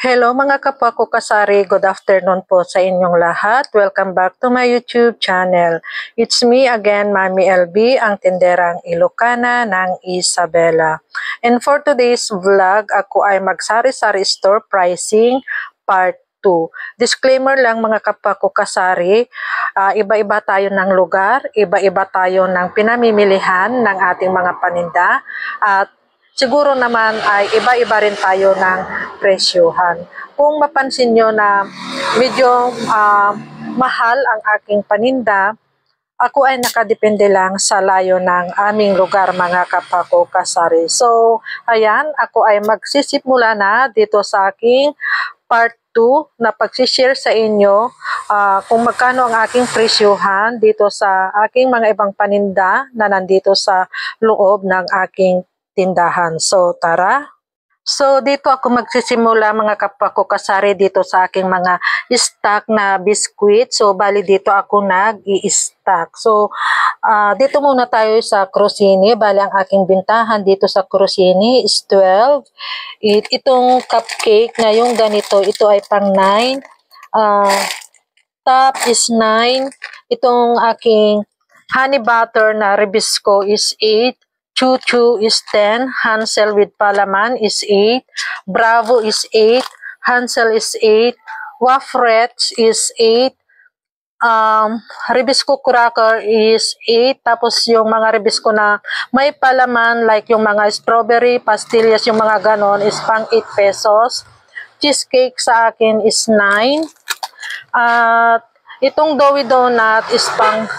Hello mga kapwa ko kasari, good afternoon po sa inyong lahat. Welcome back to my YouTube channel. It's me again, Mami LB, ang tinderang Ilocana ng Isabela. And for today's vlog, ako ay magsari-sari store pricing part 2. Disclaimer lang mga kapwa ko kasari, iba-iba tayo ng lugar, iba-iba tayo ng pinamimilihan ng ating mga paninda at siguro naman ay iba-iba rin tayo ng presyuhan. Kung mapansin nyo na medyo mahal ang aking paninda, ako ay nakadepende lang sa layo ng aming lugar mga kapako kasari. So, ayan, ako ay magsisimula na dito sa aking part 2 na pagsishare sa inyo kung magkano ang aking presyuhan dito sa aking mga ibang paninda na nandito sa loob ng aking tindahan. So, tara! So, dito ako magsisimula mga kapwa ko kasari dito sa aking mga stock na biskuit. So, bali dito ako nag-i-stock. So, dito muna tayo sa Crosini. Bali ang aking bintahan dito sa Crosini is 12. Itong cupcake na yung ganito, ito ay pang 9. Top is 9. Itong aking honey butter na Ribisco is 8. Chuchu is 10, Hansel with Palaman is 8, Bravo is 8, Hansel is 8, Wafrets is 8, Ribisco Cracker is 8, tapos yung mga Ribisco na may palaman like yung mga strawberry, pastillas, yung mga ganon is pang 8 pesos. Cheesecake sa akin is 9, at itong Doughy Donut is pang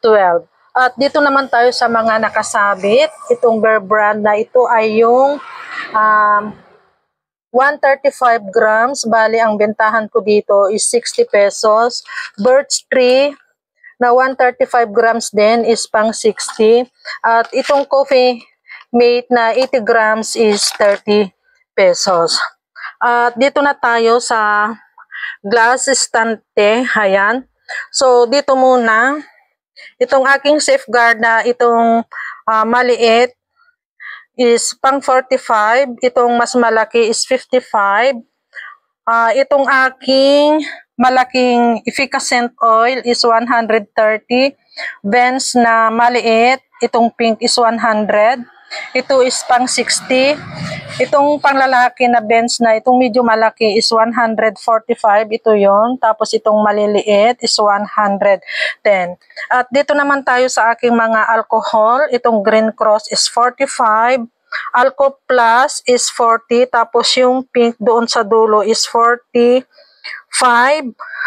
12. At dito naman tayo sa mga nakasabit. Itong Bear Brand na ito ay yung 135 grams. Bali, ang bentahan ko dito is 60 pesos. Birch Tree na 135 grams din is pang 60. At itong Coffee Mate na 80 grams is 30 pesos. At dito na tayo sa glass estante. Ayan. So, dito muna. Itong aking Safeguard na itong maliit is pang 45. Itong mas malaki is 55. Itong aking malaking efficacent oil is 130. Benz na maliit, itong pink is 100. Ito is pang 60. Itong panglalaki na Benz na itong medyo malaki is 145. Ito yon. Tapos itong maliliit is 110. At dito naman tayo sa aking mga alcohol. Itong Green Cross is 45. Alco Plus is 40. Tapos yung pink doon sa dulo is 45.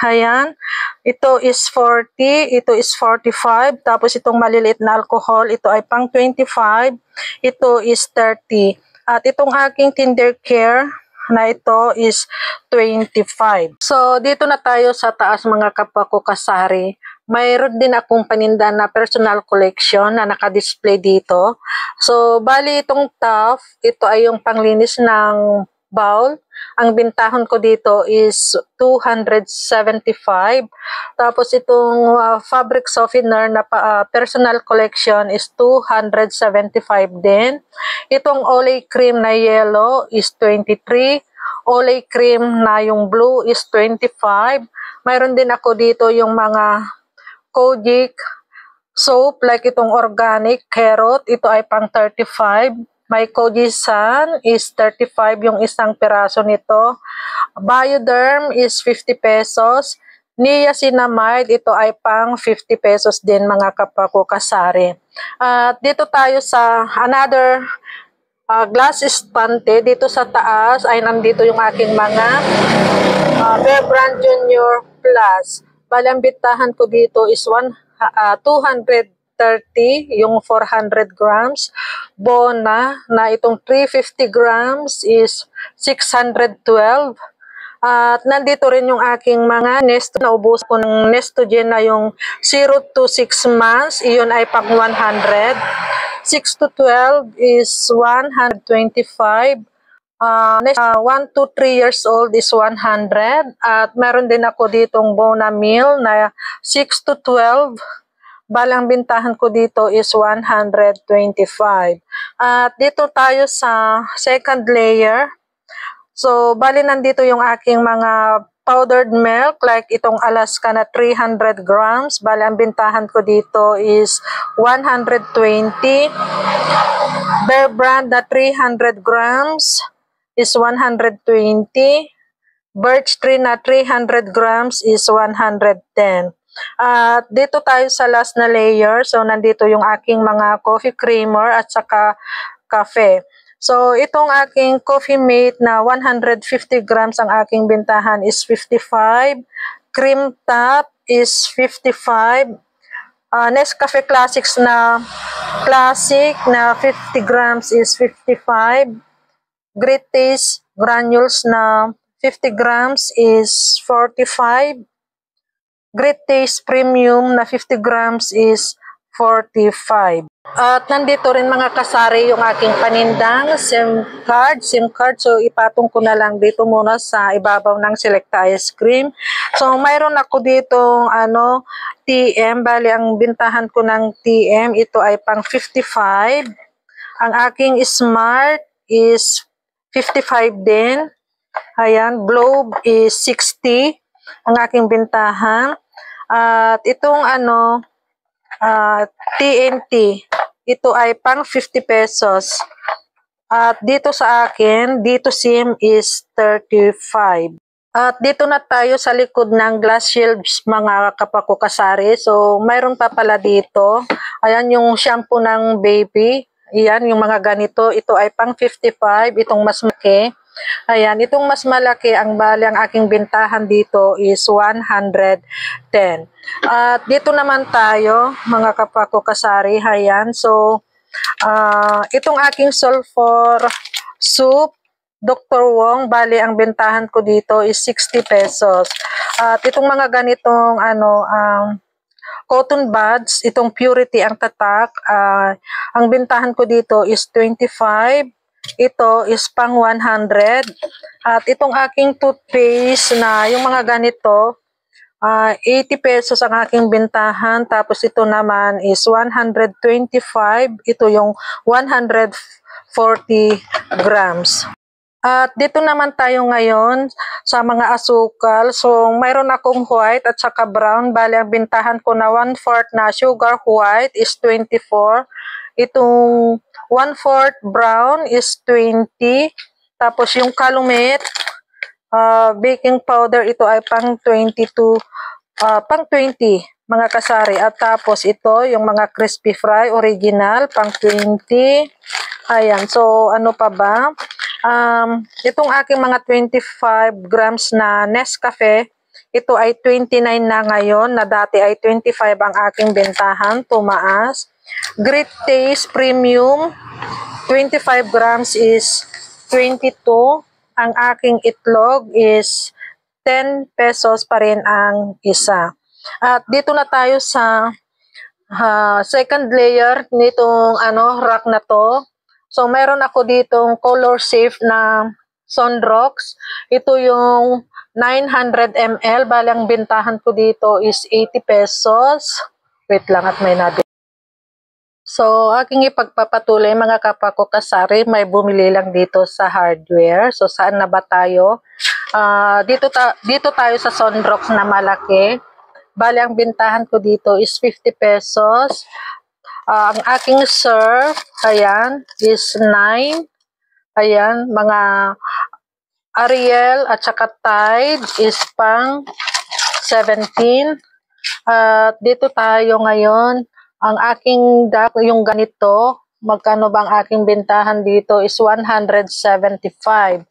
Ayan. Ito is 40. Ito is 45. Tapos itong maliliit na alcohol, ito ay pang 25. Ito is 30. At itong aking Tinder Care na ito is 25. So, dito na tayo sa taas mga kapwa ko kasari. Mayroon din akong paninda na personal collection na nakadisplay dito. So, bali itong Tough, ito ay yung panglinis ng bowl. Ang bintahan ko dito is 275. Tapos itong fabric softener na personal collection is 275 din. Itong Olay cream na yellow is 23. Olay cream na yung blue is 25. Mayroon din ako dito yung mga Kojic soap like itong organic carrot. Ito ay pang 35. May Kojisan is 35 yung isang piraso nito. Bioderm is 50 pesos. Niacinamide, ito ay pang 50 pesos din mga kapwa ko kasari. At dito tayo sa another glass estante. Dito sa taas ay nandito yung aking mga Bear Brand Junior Plus. Bali ang bintahan ko dito is 230, yung 400 grams. Bona na itong 350 grams is 612. At nandito rin yung aking mga Nesto. Naubos ko ng Nestogen na yung 0 to 6 months. Iyon ay pang 100. 6 to 12 is 125. 1 to 3 years old is 100. At meron din ako ditong Bona Meal na 6 to 12. Balang bintahan ko dito is 125. At dito tayo sa second layer. So, bali nandito yung aking mga powdered milk, like itong Alaska na 300 grams. Bali, ang bintahan ko dito is 120. Bear Brand na 300 grams is 120. Birch Tree na 300 grams is 110. At dito tayo sa last na layer. So, nandito yung aking mga coffee creamer at saka cafe. So, itong aking Coffee Mate na 150 grams ang aking bintahan is 55. Cream Top is 55. Nescafe Classics na Classic na 50 grams is 55. Great Taste Granules na 50 grams is 45. Great Taste Premium na 50 grams is 45. At nandito rin mga kasari yung aking panindang SIM card. So ipatong ko na lang dito muna sa ibabaw ng Selecta Ice Cream. So mayroon ako dito TM. Bali ang bintahan ko ng TM ito ay pang 55. Ang aking Smart is 55 din. Ayan, Globe is 60 ang aking bintahan. At itong TNT, ito ay pang 50 pesos. At dito sa akin, dito SIM is 35. At dito na tayo sa likod ng glass shelves mga kapakukasari. So, mayroon pa pala dito. Ayan yung shampoo ng baby. Ayan yung mga ganito. Ito ay pang 55. Itong mas malaki. Ayan, itong mas malaki, ang bali ang aking bintahan dito is 110. At dito naman tayo, mga kapakukasari, ayan. So, itong aking sulfur soup, Dr. Wong, bali ang bintahan ko dito is 60 pesos. At itong mga ganitong, cotton buds, itong purity ang tatak, ang bintahan ko dito is 25. Ito is pang 100. At itong aking toothpaste na yung mga ganito, 80 pesos ang aking bintahan. Tapos ito naman is 125. Ito yung 140 grams. At dito naman tayo ngayon sa mga asukal. So, mayroon akong white at saka brown. Bali, ang bintahan ko na 1/4 na sugar white is 24. Itong 1/4 brown is 20. Tapos yung calumet, baking powder, ito ay pang 22, pang 20 mga kasari. At tapos ito, yung mga crispy fry original, pang 20. Ayan, so ano pa ba? Itong aking mga 25 grams na Nescafe, ito ay 29 na ngayon, na dati ay 25 ang aking bentahan, tumaas. Great Taste Premium, 25 grams is 22. Ang aking itlog is 10 pesos pa rin ang isa. At dito na tayo sa second layer nitong rack na to. So, meron ako ditong color safe na Sunrocks. Ito yung 900 ml. Balang bintahan ko dito is 80 pesos. Wait lang at may nabi. So, aking ipagpapatuloy mga kapakukasari, may bumili lang dito sa hardware. So, saan na ba tayo? Dito tayo sa Sunrocks na malaki. Bali, ang bintahan ko dito is 50 pesos. Ang aking surf, ayan, is 9. Ayan, mga Ariel at saka Tide is pang 17. Dito tayo ngayon. Ang aking duck, yung ganito, magkano bang aking bintahan dito is 175.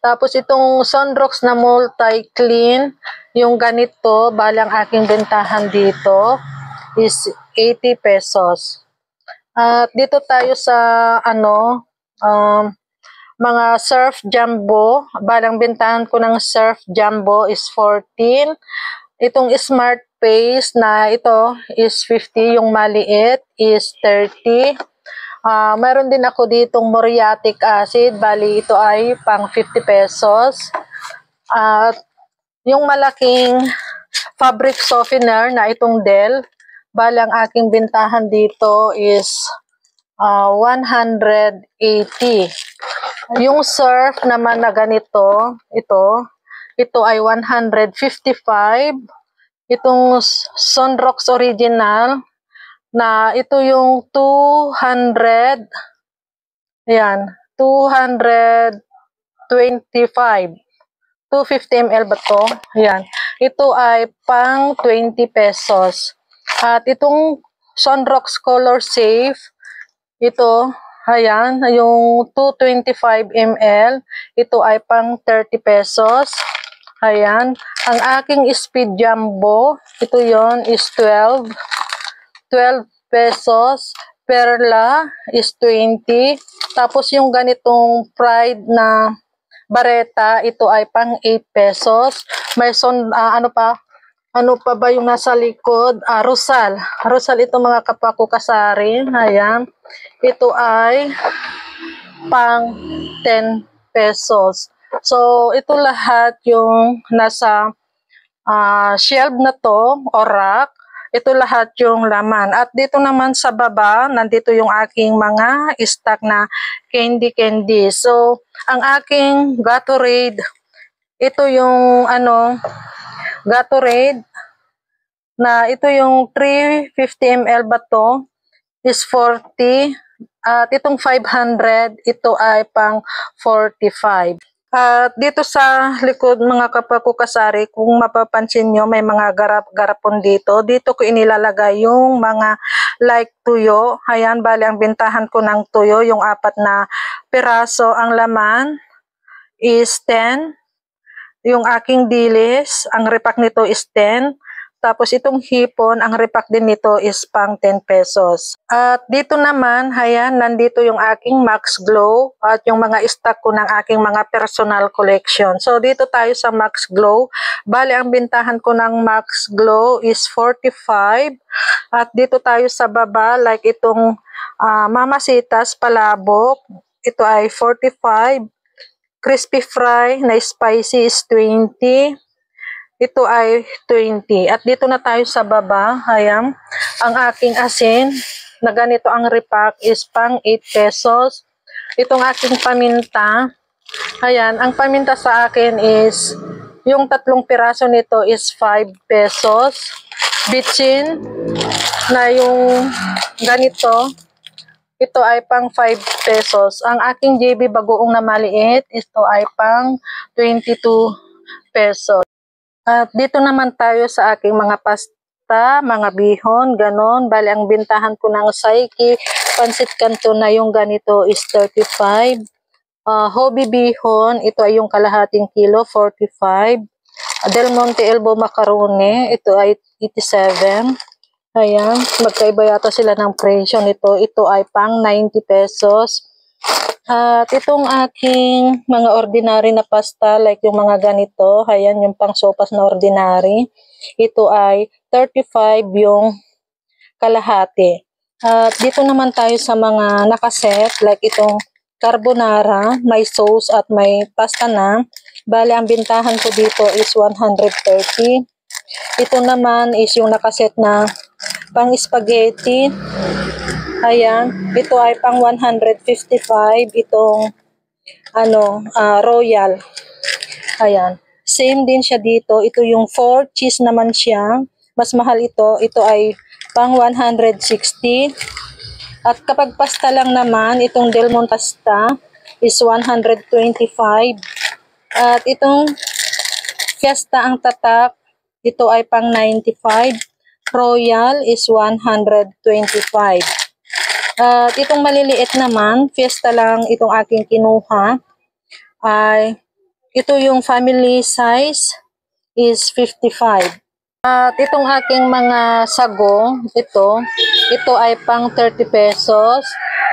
Tapos itong Sunrocks na multi-clean, yung ganito, balang aking bintahan dito is 80 pesos. At dito tayo sa mga Surf Jumbo. Balang bintahan ko ng Surf Jumbo is 14. Itong Smart Paste na ito is 50. Yung maliit is 30. Meron din ako ditong muriatic acid. Bali ito ay pang 50 pesos. At yung malaking fabric softener na itong Dell, bali ang aking bintahan dito is 180. Yung surf naman na ganito, ito ay 155. Itong Sunrocks original na ito yung 200. Ayan, 225. 250 ml ba to? Ayan. Ito ay pang 20 pesos. At itong Sunrocks Color Safe, ito, ayan, yung 225 ml, ito ay pang 30 pesos. Ayan. Ang aking Speed Jumbo, ito yon is 12 pesos. Perla is 20. Tapos yung ganitong Pride na Bareta, ito ay pang 8 pesos. May ano pa ba yung nasa likod? Rosal. Rosal ito mga kapako kasari. Ayan. Ito ay pang 10 pesos. So, ito lahat yung nasa shelf na to o rack. Ito lahat yung laman. At dito naman sa baba, nandito yung aking mga stock na candy. So, ang aking Gatorade, ito yung Gatorade na ito yung 350 ml ba to is 40. At itong 500, ito ay pang 45. At dito sa likod mga kapako kasari, kung mapapansin nyo, may mga garapon dito. Dito ko inilalagay yung mga like tuyo. Ayan, bali ang bintahan ko ng tuyo, yung 4 na piraso. Ang laman is 10. Yung aking dilis, ang repak nito is 10. Tapos itong hipon, ang repak din nito is pang 10 pesos. At dito naman, ayan, nandito yung aking Max Glow at yung mga stock ko ng aking mga personal collection. So dito tayo sa Max Glow. Bali, ang bintahan ko ng Max Glow is 45. At dito tayo sa baba, like itong Mamasitas Palabok. Ito ay 45. Crispy Fry na spicy is 20. Ito ay 20. At dito na tayo sa baba. Ayan. Ang aking asin na ganito ang repack is pang 8 pesos. Itong aking paminta. Ayan. Ang paminta sa akin is yung 3 piraso nito is 5 pesos. Bitchin na yung ganito. Ito ay pang 5 pesos. Ang aking JB bagoong na maliit, ito ay pang 22 pesos. At dito naman tayo sa aking mga pasta, mga bihon, ganon. Bali, ang bintahan ko ng Saiki, Pansit Canton na yung ganito is 35. Hobby bihon, ito ay yung kalahating kilo, 45. Del Monte Elbow Macaroni, ito ay 87. Ayan, magkaiba yata sila ng presyo nito. Ito ay pang 90 pesos. At itong aking mga ordinary na pasta, like yung mga ganito, ayan, yung pang sopas na ordinary, ito ay 35 yung kalahati. At dito naman tayo sa mga nakaset, like itong carbonara, may sauce at may pasta na. Bali, ang bintahan ko dito is 130. Ito naman is yung nakaset na pang spaghetti. Ayan, ito ay pang 155 itong royal. Ayan, same din siya dito. Ito yung 4 cheese naman siya. Mas mahal ito. Ito ay pang 160. At kapag pasta lang naman, itong Del Monte pasta is 125. At itong Fiesta ang tatak, ito ay pang 95. Royal is 125. At itong maliliit naman, Fiesta lang itong aking kinuha, ay ito yung family size is 55. At itong aking mga sago, ito ay pang 30 pesos.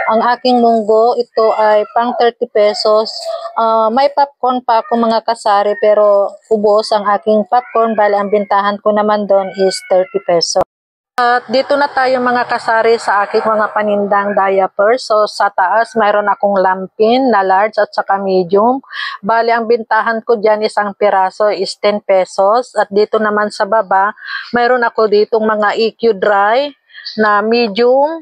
Ang aking munggo, ito ay pang 30 pesos. May popcorn pa ako mga kasari pero ubos ang aking popcorn. Bali, ang bintahan ko naman doon is 30 pesos. At dito na tayo mga kasari sa aking mga panindang diapers. So sa taas mayroon akong lampin na large at saka medium. Bali ang bintahan ko dyan isang piraso is 10 pesos. At dito naman sa baba mayroon ako ditong mga EQ dry na medium,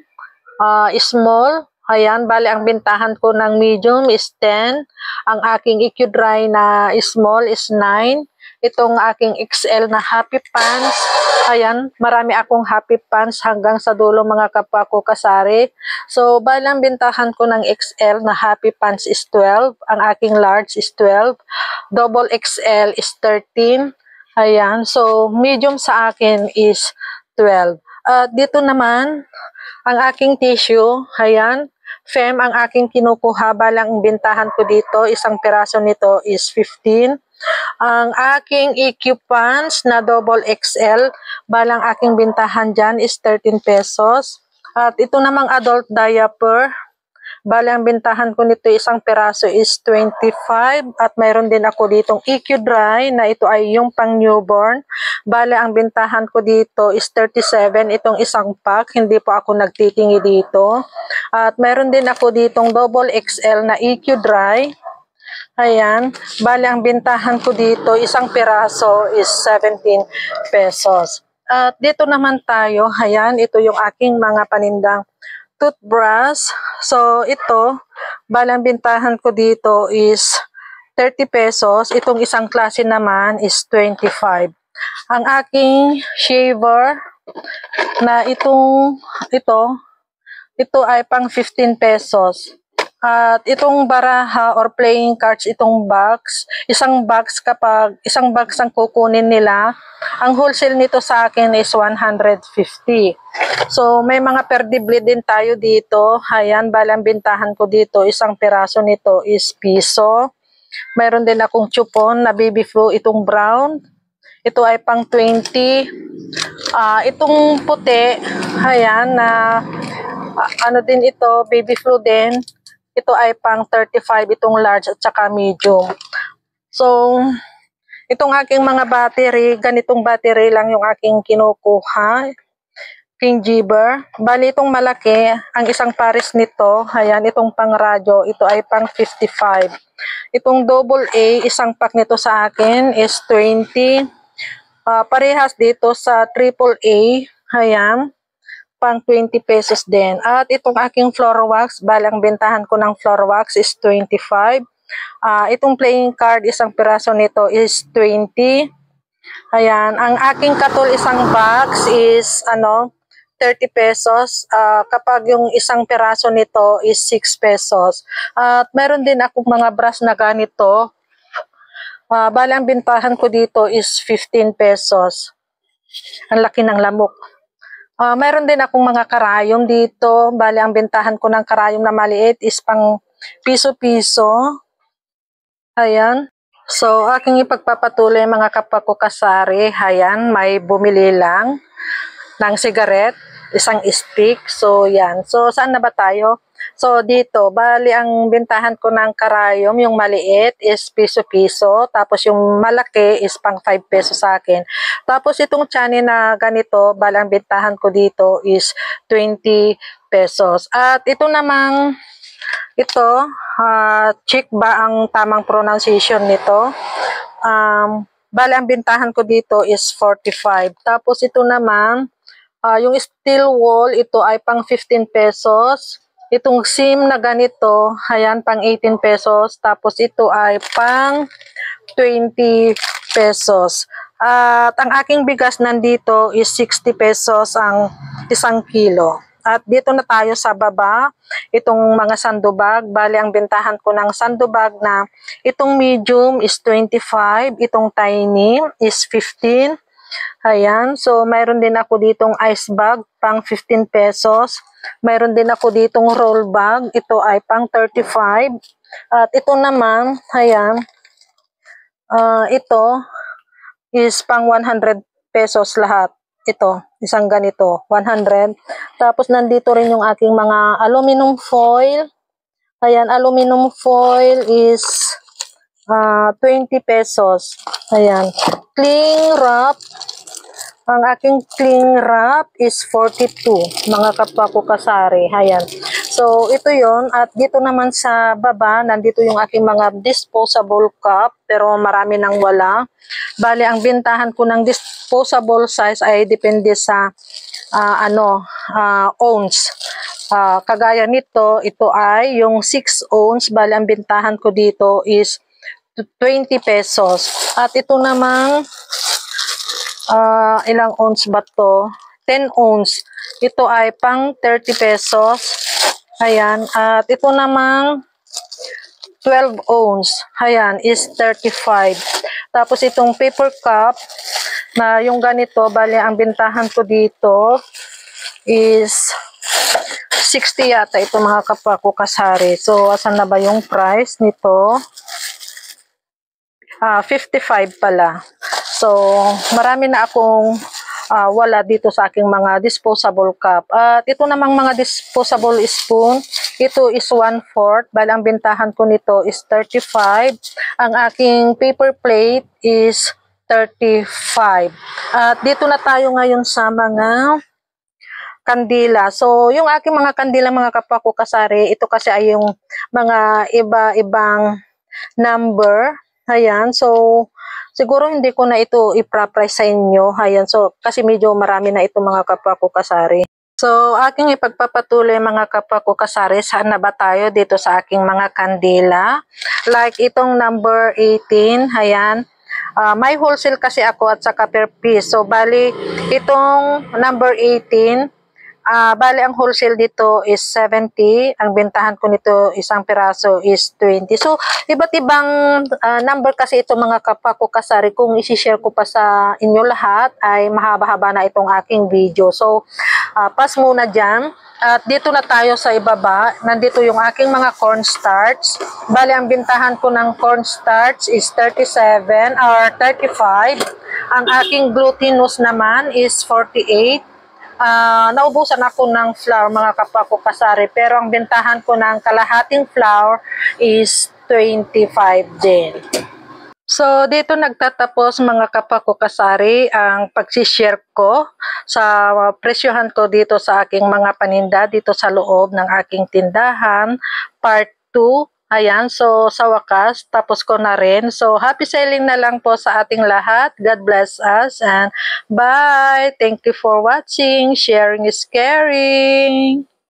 small Ayan, bali ang bintahan ko ng medium is 10. Ang aking EQ Dry na small is 9. Itong aking XL na Happy Pants, ayan, marami akong Happy Pants hanggang sa dulo mga kapwa ko kasari. So, bali ang bintahan ko ng XL na Happy Pants is 12. Ang aking large is 12. Double XL is 13. Ayan, so medium sa akin is 12. Dito naman, ang aking tissue, ayan, Fem, ang aking kinukuha, balang bintahan ko dito, isang piraso nito is 15. Ang aking EQ pants na double XL, balang aking bintahan dyan is 13 pesos. At ito namang adult diaper, balang bintahan ko nito isang piraso is 25. At mayroon din ako ditong EQ Dry na ito ay yung pang newborn. Bale, ang bintahan ko dito is 37. Itong isang pack. Hindi po ako nagtitingi dito. At mayroon din ako ditong double XL na EQ Dry. Ayan. Bale, ang bintahan ko dito isang piraso is 17 pesos. At dito naman tayo. Ayan. Ito yung aking mga panindang toothbrush. So, ito, balang bintahan ko dito is 30 pesos. Itong isang klase naman is 25. Ang aking shaver na ito ay pang 15 pesos. At itong baraha or playing cards, itong box, isang box ang kukunin nila. Ang wholesale nito sa akin is 150. So, may mga perdibli din tayo dito. Ayan, balang bintahan ko dito, isang piraso nito is piso. Mayroon din akong chupon na baby flu, itong brown. Ito ay pang 20. Itong puti, ayan, na ano din ito, baby flu din. Ito ay pang 35, itong large at saka medium. So, itong aking mga battery, ganitong battery lang yung aking kinukuha. King Jibber. Bali itong malaki, ang isang pares nito, ayan, itong pang radyo, ito ay pang 55. Itong double A, isang pack nito sa akin is 20. Parehas dito sa triple A, ayan, pang 20 pesos din. At itong aking floor wax, balang bentahan ko ng floor wax is 25. Itong playing card, isang piraso nito is 20. Ayan, ang aking katul isang box is 30 pesos. Kapag yung isang piraso nito is 6 pesos. At meron din akong mga brush na ganito. Balang bentahan ko dito is 15 pesos. Ang laki ng lamok. Mayroon din akong mga karayom dito. Bali, ang bentahan ko ng karayom na maliit is pang piso-piso. Ayan. So, aking ipagpapatuloy mga kapwa ko kasari. Ayan, may bumili lang ng sigaret, isang stick. So, yan. So, saan na ba tayo? So, dito, bali, ang bentahan ko ng karayom, yung maliit is piso-piso. Tapos, yung malaki is pang 5 pesos sa akin. Tapos, itong chani na ganito, bali, ang bentahan ko dito is 20 pesos. At ito namang, ito, check ba ang tamang pronunciation nito? Bali, ang bentahan ko dito is 45. Tapos, ito naman, yung steel wool, ito ay pang 15 pesos. Itong SIM na ganito, ayan, pang 18 pesos. Tapos ito ay pang 20 pesos. At ang aking bigas nandito is 60 pesos ang isang kilo. At dito na tayo sa baba, itong mga sandubag. Bali, ang bentahan ko ng sandubag na itong medium is 25, itong tiny is 15. Ayan, so mayroon din ako ditong ice bag, pang 15 pesos. Mayroon din ako ditong roll bag, ito ay pang 35. At ito naman, ayan, ito is pang 100 pesos lahat. Ito, isang ganito, 100. Tapos nandito rin yung aking mga aluminum foil. Ayan, aluminum foil is 20 pesos. Ayan, cling wrap. Ang aking cling wrap is 42, mga kapwa ko kasari. Ayan. So, ito yon. At dito naman sa baba, nandito yung aking mga disposable cup, pero marami nang wala. Bali, ang bintahan ko ng disposable size ay depende sa ounce. Kagaya nito, ito ay yung 6 ounce, bali ang bintahan ko dito is 20 pesos. At ito namang ilang ounce ba to? 10 ounce. Ito ay pang 30 pesos. Ayan. At ito namang 12 ounce. Ayan, is 35. Tapos itong paper cup na yung ganito, bali ang bintahan ko dito is 60 yata ito mga kapwa ko kasari. So, asan na ba yung price nito? 55 pala. So, marami na akong wala dito sa aking mga disposable cup. At ito namang mga disposable spoon, ito is 1/4. Bali, ang bintahan ko nito is 35. Ang aking paper plate is 35. At dito na tayo ngayon sa mga kandila. So, yung aking mga kandila, mga kapwa ko kasari, ito kasi ay yung mga iba-ibang number. Ayan. So, siguro hindi ko na ito i-price sa inyo. Ayan. So, kasi medyo marami na ito mga kapwa ko kasari. So, aking ipagpapatuloy mga kapwa ko kasari, saan na ba tayo dito sa aking mga kandila? Like itong number 18. Ayan. May wholesale kasi ako at saka per piece. So, bali, itong number 18, bali ang wholesale dito is 70. Ang bentahan ko nito isang piraso is 20. So, iba't ibang number kasi ito mga kapwa ko kasari. Kung isi-share ko pa sa inyo lahat ay mahaba-haba na itong aking video. So, pass muna dyan. At dito na tayo sa ibaba. Nandito yung aking mga cornstarch. Bali, ang bintahan ko ng cornstarch is 37 or 35. Ang aking glutinous naman is 48. Naubusan ako ng flour mga kapwa ko kasari, pero ang bentahan ko ng kalahating flour is 25 din. So, dito nagtatapos mga kapwa ko kasari ang pagsishare ko sa presyohan ko dito sa aking mga paninda dito sa loob ng aking tindahan, part 2. Ayan, so sa wakas, tapos ko na rin. So, happy selling na lang po sa ating lahat. God bless us and bye! Thank you for watching. Sharing is caring.